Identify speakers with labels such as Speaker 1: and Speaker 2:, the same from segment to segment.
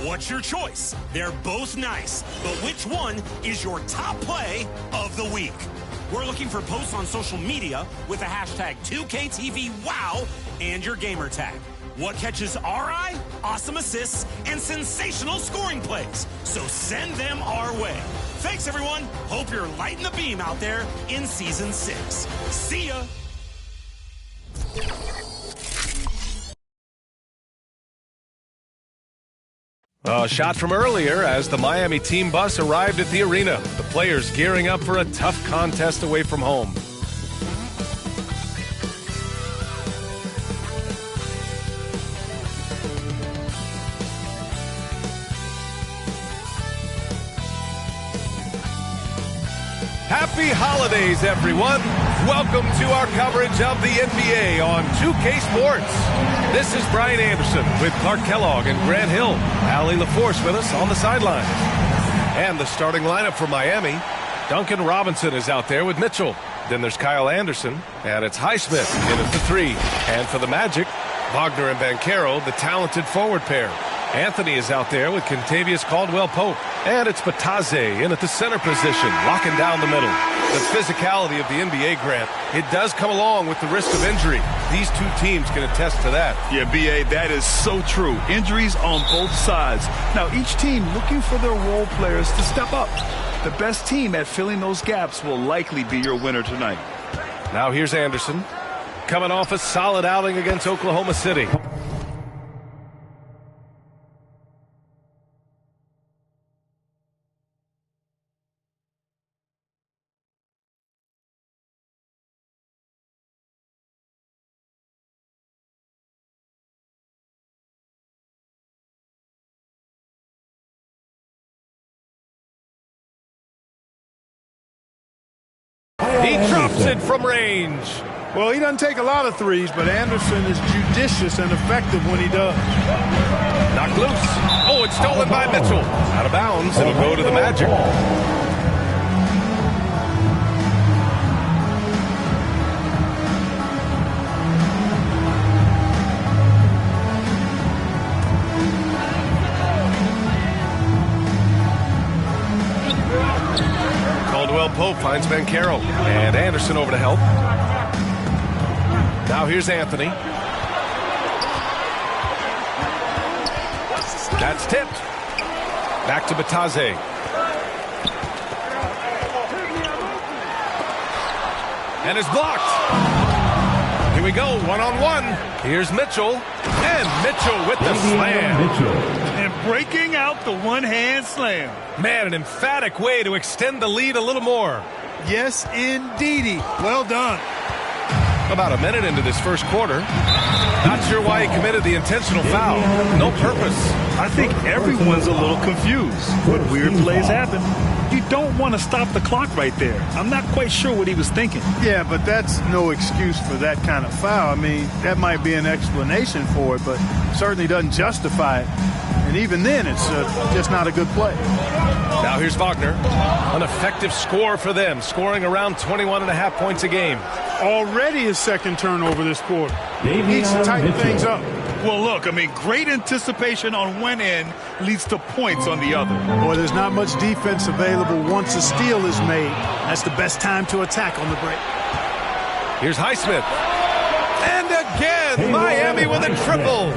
Speaker 1: What's your choice? They're both nice, but which one is your top play of the week? We're looking for posts on social media with the hashtag 2KTVWOW and your gamer tag. What catches our eye? Awesome assists and sensational scoring plays. So send them our way. Thanks, everyone. Hope you're lighting the beam out there in Season 6. See ya.
Speaker 2: A shot from earlier as the Miami team bus arrived at the arena. The players gearing up for a tough contest away from home. Happy holidays, everyone. Welcome to our coverage of the NBA on 2K Sports. This is Brian Anderson with Clark Kellogg and Grant Hill. Allie LaForce with us on the sidelines. And the starting lineup for Miami. Duncan Robinson is out there with Mitchell. Then there's Kyle Anderson, and it's Highsmith in at the 3. And for the Magic, Wagner and Banchero, the talented forward pair. Anthony is out there with Kentavious Caldwell-Pope. And it's Bataze in at the center position, locking down the middle. The physicality of the NBA, Grant, it does come along with the risk of injury. These two teams can attest to that.
Speaker 3: Yeah, B.A., that is so true. Injuries on both sides. Now, each team looking for their role players to step up. The best team at filling those gaps will likely be your winner tonight.
Speaker 2: Now here's Anderson, coming off a solid outing against Oklahoma City. He drops it from range.
Speaker 4: Well, he doesn't take a lot of threes, but Anderson is judicious and effective when he does.
Speaker 2: Knocked loose. Oh, it's stolen by Mitchell. Out of bounds. It'll go to the Magic. Pope finds Banchero, and Anderson over to help. Now here's Anthony. That's tipped. Back to Bataze. And it's blocked. Here we go, one-on-one. Here's Mitchell, and Mitchell with the slam.
Speaker 3: And breaking out the one-hand slam.
Speaker 2: Man, an emphatic way to extend the lead a little more.
Speaker 4: Yes, indeedy. Well done.
Speaker 2: About a minute into this first quarter. Not sure why he committed the intentional foul. No purpose.
Speaker 3: I think everyone's a little confused. But weird plays happen. You don't want to stop the clock right there. I'm not quite sure what he was thinking.
Speaker 4: Yeah, but that's no excuse for that kind of foul. I mean, that might be an explanation for it, but certainly doesn't justify it. And even then, it's just not a good play.
Speaker 2: Now here's Wagner. An effective score for them, scoring around 21.5 points a game.
Speaker 4: Already his second turnover this quarter. He needs to tighten things up.
Speaker 3: Well, look, I mean, great anticipation on one end leads to points on the other.
Speaker 4: Boy, there's not much defense available once a steal is made. That's the best time to attack on the break.
Speaker 2: Here's Highsmith. And again, Miami with a triple.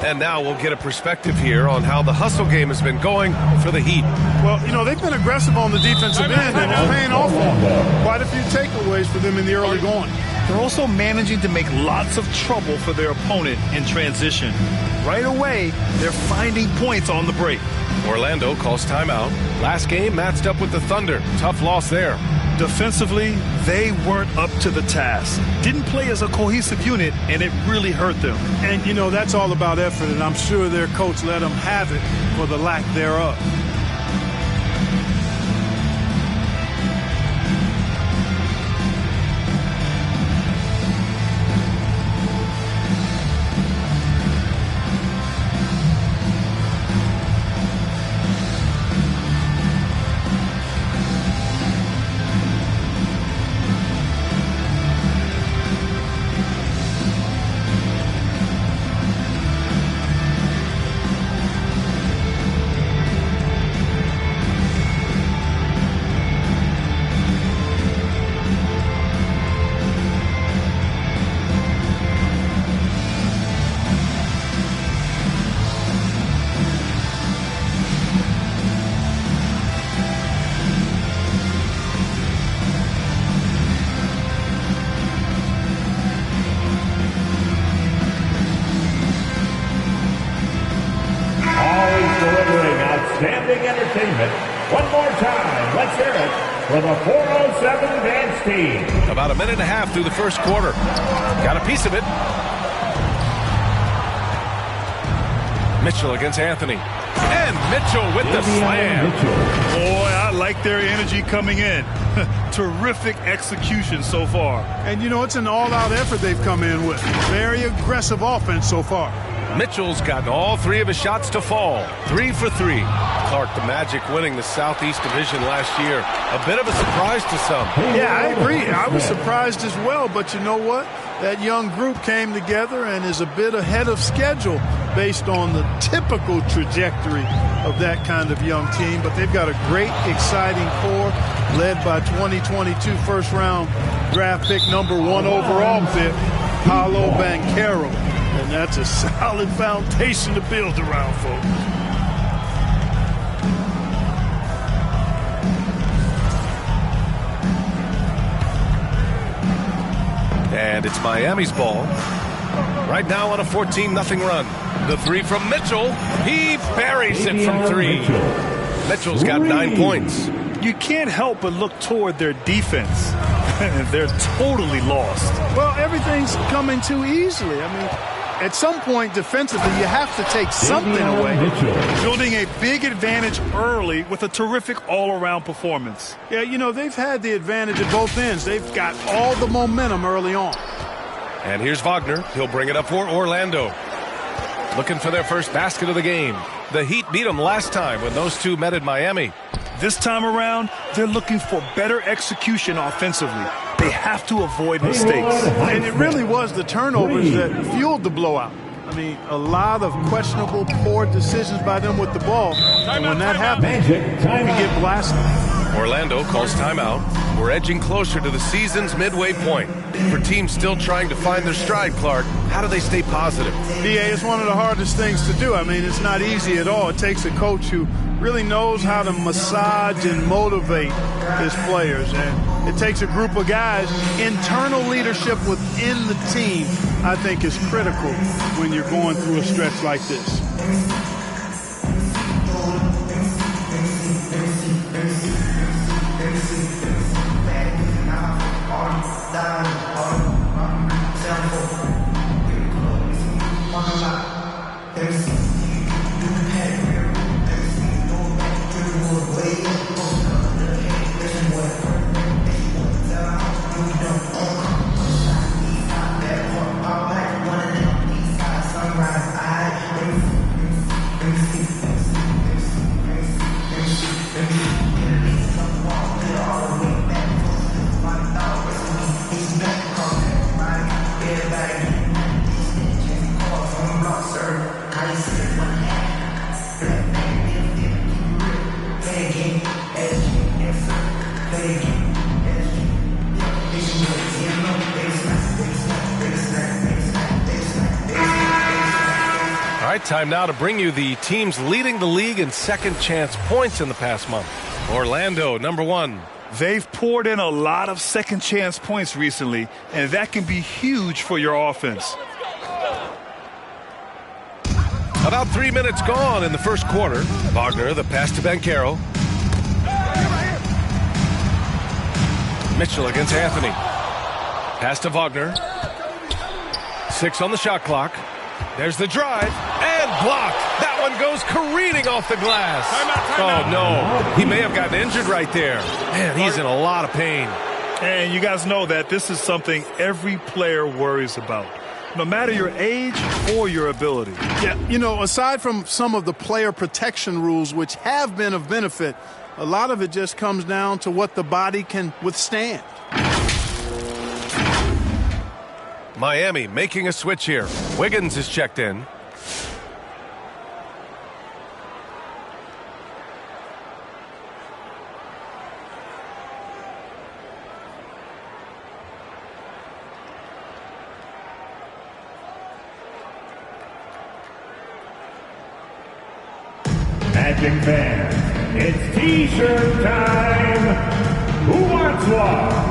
Speaker 2: And now we'll get a perspective here on how the hustle game has been going for the Heat.
Speaker 4: Well, you know, they've been aggressive on the defensive end, and it's paying off on them. Quite a few takeaways for them in the early going.
Speaker 3: They're also managing to make lots of trouble for their opponent in transition. Right away, they're finding points on the break.
Speaker 2: Orlando calls timeout. Last game matched up with the Thunder. Tough loss there.
Speaker 3: Defensively, they weren't up to the task. Didn't play as a cohesive unit, and it really hurt them.
Speaker 4: And, you know, that's all about effort, and I'm sure their coach let them have it for the lack thereof.
Speaker 5: Demanding entertainment. One more time, let's hear it for the 407 dance team.
Speaker 2: About a minute and a half through the first quarter. Got a piece of it. Mitchell against Anthony. And Mitchell with the slam.
Speaker 3: Boy, I like their energy coming in. Terrific execution so far.
Speaker 4: And, you know, it's an all-out effort they've come in with. Very aggressive offense so far.
Speaker 2: Mitchell's gotten all 3 of his shots to fall. 3 for 3. Clark, the Magic winning the Southeast Division last year. A bit of a surprise to some.
Speaker 4: Yeah, I agree. I was surprised as well, but you know what? That young group came together and is a bit ahead of schedule based on the typical trajectory of that kind of young team. But they've got a great, exciting core led by 2022 first-round draft pick, #1 overall pick, Paolo Banchero. And that's a solid foundation to build around, folks.
Speaker 2: And it's Miami's ball. Right now on a 14-0 run. The 3 from Mitchell. He buries it from 3. Mitchell's got 9 points.
Speaker 3: You can't help but look toward their defense. They're totally lost.
Speaker 4: Well, everything's coming too easily. I mean, at some point defensively, you have to take something away.
Speaker 3: Building a big advantage early with a terrific all-around performance.
Speaker 4: Yeah, you know, they've had the advantage at both ends. They've got all the momentum early on.
Speaker 2: And here's Wagner. He'll bring it up for Orlando. Looking for their first basket of the game. The Heat beat them last time when those two met in Miami.
Speaker 3: This time around, they're looking for better execution offensively. They have to avoid mistakes.
Speaker 4: And it really was the turnovers that fueled the blowout. I mean, a lot of questionable, poor decisions by them with the ball. And when that happens, you can get blasted.
Speaker 2: Orlando calls timeout. We're edging closer to the season's midway point. For teams still trying to find their stride, Clark, how do they stay positive?
Speaker 4: DA, it's one of the hardest things to do. I mean, it's not easy at all. It takes a coach who really knows how to massage and motivate his players. And it takes a group of guys. Internal leadership within the team, I think, is critical when you're going through a stretch like this.
Speaker 2: Time now to bring you the teams leading the league in second chance points in the past month. Orlando, #1.
Speaker 3: They've poured in a lot of second chance points recently, and that can be huge for your offense.
Speaker 2: About 3 minutes gone in the first quarter. Wagner, the pass to Banchero. Mitchell against Anthony. Pass to Wagner. 6 on the shot clock. There's the drive, and blocked. That one goes careening off the glass. Oh, no. He may have gotten injured right there. Man, he's in a lot of pain.
Speaker 3: And you guys know that this is something every player worries about, no matter your age or your ability.
Speaker 4: Yeah, you know, aside from some of the player protection rules, which have been of benefit, a lot of it just comes down to what the body can withstand.
Speaker 2: Miami making a switch here. Wiggins is checked in.
Speaker 5: Magic fans, it's T-shirt time. Who wants one?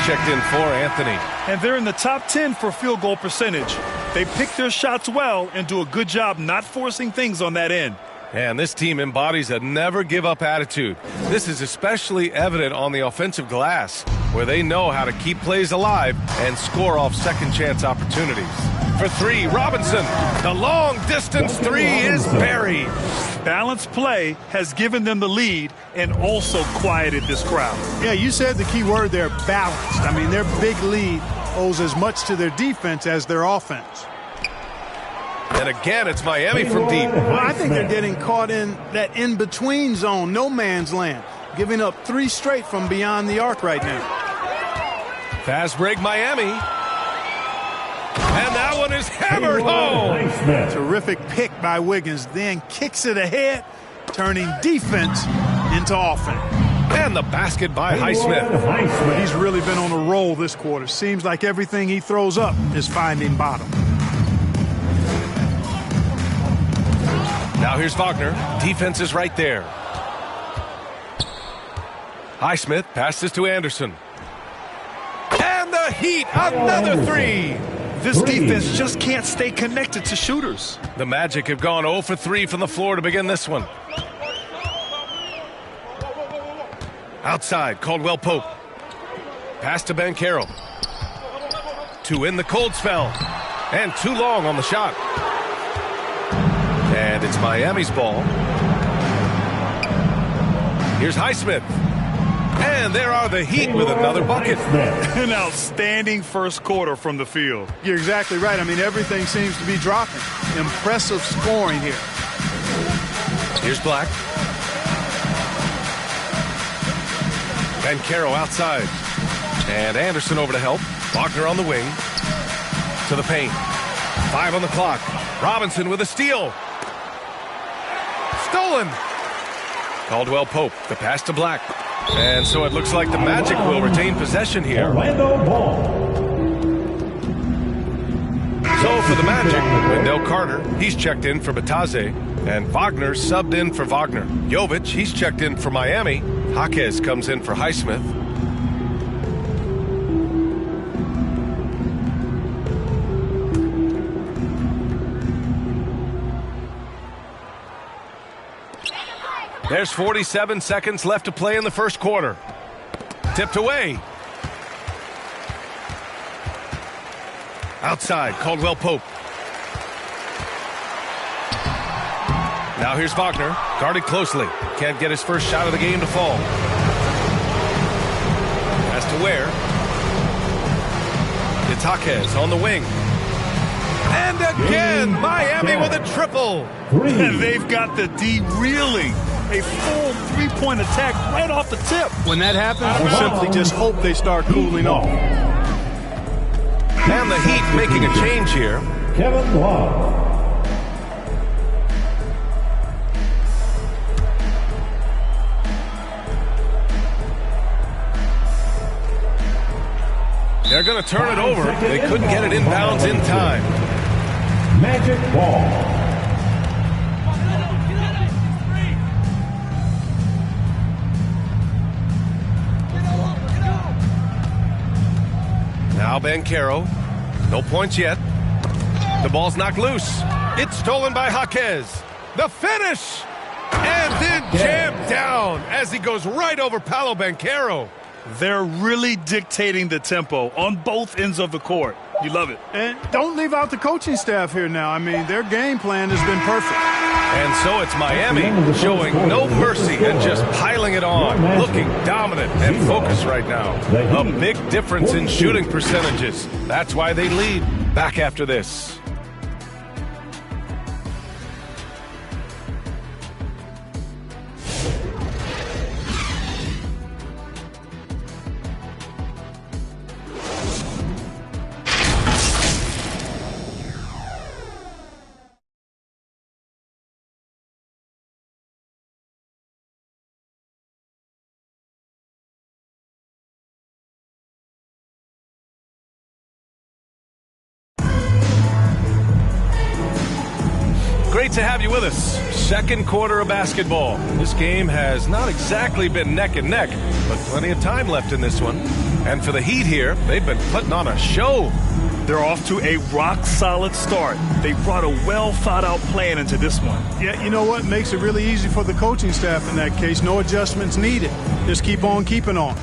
Speaker 2: checked in for Anthony.
Speaker 3: And they're in the top 10 for field goal percentage. They pick their shots well and do a good job not forcing things on that end.
Speaker 2: And this team embodies a never-give-up attitude. This is especially evident on the offensive glass, where they know how to keep plays alive and score off second-chance opportunities. For three, Robinson. The long-distance three is buried.
Speaker 3: Balanced play has given them the lead and also quieted this crowd.
Speaker 4: Yeah, you said the key word there, balanced. I mean, their big lead owes as much to their defense as their offense.
Speaker 2: And again, it's Miami from deep.
Speaker 4: Well, I think they're getting caught in that in-between zone, no man's land, giving up 3 straight from beyond the arc right now.
Speaker 2: Fast break, Miami. And that one is hammered home.
Speaker 4: Terrific pick by Wiggins, then kicks it ahead, turning defense into offense.
Speaker 2: And the basket by Highsmith.
Speaker 4: He's really been on a roll this quarter. Seems like everything he throws up is finding bottom.
Speaker 2: Now here's Wagner. Defense is right there. Highsmith passes to Anderson. And the Heat, another three.
Speaker 3: This defense just can't stay connected to shooters.
Speaker 2: The Magic have gone 0 for 3 from the floor to begin this one. Outside, Caldwell Pope. Pass to Banchero. To in the cold spell. And too long on the shot. And it's Miami's ball. Here's Highsmith. And there are the Heat with another bucket.
Speaker 3: An outstanding first quarter from the field.
Speaker 4: You're exactly right. I mean, everything seems to be dropping. Impressive scoring here.
Speaker 2: Here's Black. Banchero outside. And Anderson over to help. Wagner on the wing. To the paint. 5 on the clock. Robinson with a steal. Stolen. Caldwell Pope, the pass to Black. And so it looks like the Magic will retain possession here.
Speaker 5: Orlando ball.
Speaker 2: So for the Magic, Wendell Carter, he's checked in for Bataze. And Wagner subbed in for Wagner. Jovic, he's checked in for Miami. Jaquez comes in for Highsmith. There's 47 seconds left to play in the first quarter. Tipped away. Outside, Caldwell Pope. Now here's Wagner, guarded closely. Can't get his first shot of the game to fall. Pass to Ware. It's Jaquez on the wing. And again, Miami with a triple.
Speaker 3: And they've got the D reeling. A full three-point attack right off the tip.
Speaker 4: When that happens, we simply just hope they start cooling off.
Speaker 2: And the Heat making a change here.
Speaker 5: Kevin Love.
Speaker 2: They're going to turn it over. They couldn't get it inbounds in time.
Speaker 5: Magic ball.
Speaker 2: Now Banchero. No points yet. The ball's knocked loose. It's stolen by Jaquez. The finish! And then jammed down as he goes right over Paolo Banchero.
Speaker 3: They're really dictating the tempo on both ends of the court. You love it.
Speaker 4: And don't leave out the coaching staff here now. I mean, their game plan has been perfect.
Speaker 2: And so it's Miami showing no mercy and just piling it on, looking dominant and focused right now. A big difference in shooting percentages. That's why they lead. Back after this. Great to have you with us. Second quarter of basketball. This game has not exactly been neck and neck, but plenty of time left in this one. And for the Heat here, they've been putting on a show.
Speaker 3: They're off to a rock-solid start. They brought a well-thought-out plan into this one.
Speaker 4: Yeah, you know what? Makes it really easy for the coaching staff in that case. No adjustments needed. Just keep on keeping on.